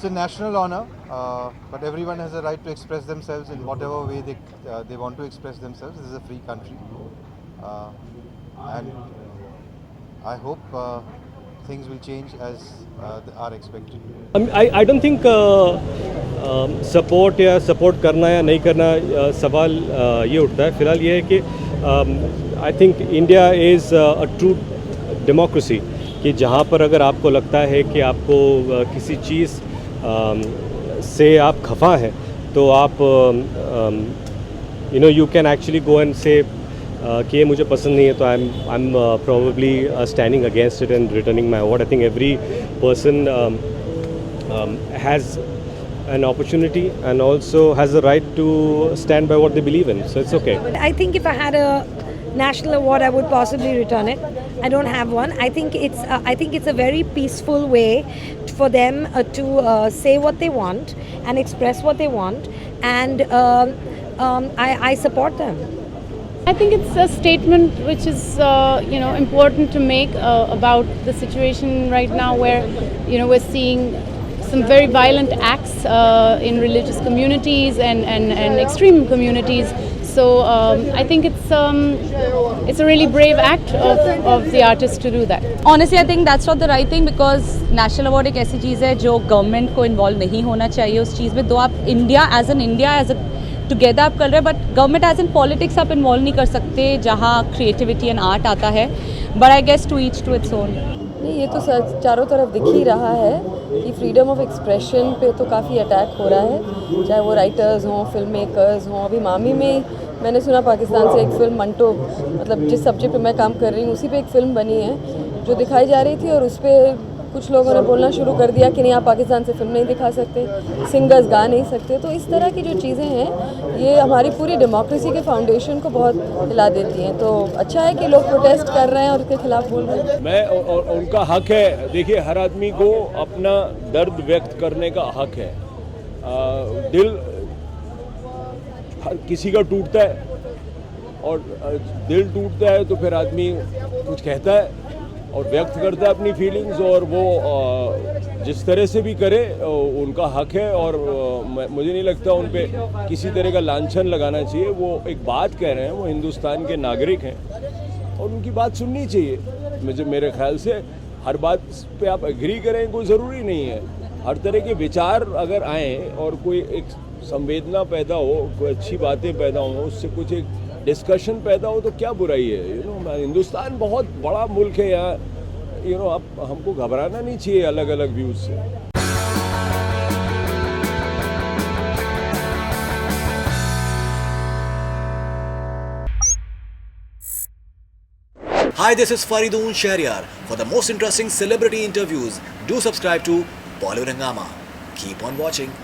a national honor, but everyone has a right to express themselves in whatever way they want to express themselves. This is a free country, and I hope things will change as are expected. I don't think support या support करना या नहीं करना सवाल ये उठता है. फ़िलहाल ये है कि I think India is a true democracy, कि जहाँ पर अगर आपको लगता है कि आपको किसी चीज़ से आप खफा हैं, तो आप you can actually go and से कि ये मुझे पसंद नहीं है, तो I am probably standing against it and returning my award. I think every person has an opportunity and also has a right to stand by what they believe in, so it's okay. I think if I had a national award, I would possibly return it. I don't have one. I think it's a very peaceful way for them to say what they want and express what they want, and I support them. I think it's a statement which is important to make about the situation right now, where we're seeing some very violent acts in religious communities and extreme communities. So I think it's a really brave act of the artist to do that. Honestly, I think that's not the right thing, because national award एक ऐसी चीज़ है जो government को involve नहीं होना चाहिए उस चीज़ में. दो आप इंडिया एज अ टुगेदर आप कर रहे हैं, but government as in politics आप इन्वॉल्व नहीं कर सकते जहाँ क्रिएटिविटी एंड आर्ट आता है. But I guess to each to its own. नहीं, ये तो चारों तरफ दिख ही रहा है कि फ्रीडम ऑफ एक्सप्रेशन पे तो काफ़ी अटैक हो रहा है, चाहे वो राइटर्स हों, फिल्म मेकर्स हों. अभी मामी में मैंने सुना पाकिस्तान से एक फ़िल्म मंटो, मतलब जिस सब्जेक्ट पे मैं काम कर रही हूँ उसी पे एक फ़िल्म बनी है जो दिखाई जा रही थी, और उस पर कुछ लोगों ने बोलना शुरू कर दिया कि नहीं, आप पाकिस्तान से फिल्म नहीं दिखा सकते, सिंगर्स गा नहीं सकते. तो इस तरह की जो चीज़ें हैं ये हमारी पूरी डेमोक्रेसी के फाउंडेशन को बहुत हिला देती हैं. तो अच्छा है कि लोग प्रोटेस्ट कर रहे हैं और उसके खिलाफ बोल रहे हैं. मैं और उनका हक है. देखिए, हर आदमी को अपना दर्द व्यक्त करने का हक है. दिल हर किसी का टूटता है, और दिल टूटता है तो फिर आदमी कुछ कहता है और व्यक्त करता है अपनी फीलिंग्स, और वो जिस तरह से भी करे उनका हक है. और मुझे नहीं लगता उन पे किसी तरह का लांछन लगाना चाहिए. वो एक बात कह रहे हैं, वो हिंदुस्तान के नागरिक हैं और उनकी बात सुननी चाहिए. मेरे ख्याल से हर बात पे आप एग्री करें कोई ज़रूरी नहीं है. हर तरह के विचार अगर आएँ और कोई एक संवेदना पैदा हो, कोई अच्छी बातें पैदा हों, उससे कुछ एक डिस्कशन पैदा हो, तो क्या बुराई है. हिंदुस्तान बहुत बड़ा मुल्क है. यहाँ अब हमको घबराना नहीं चाहिए अलग अलग व्यूज से. Hi, this is Faridoon Shahryar. For the most interesting celebrity interviews, do subscribe to Bollywood Hungama. Keep on watching.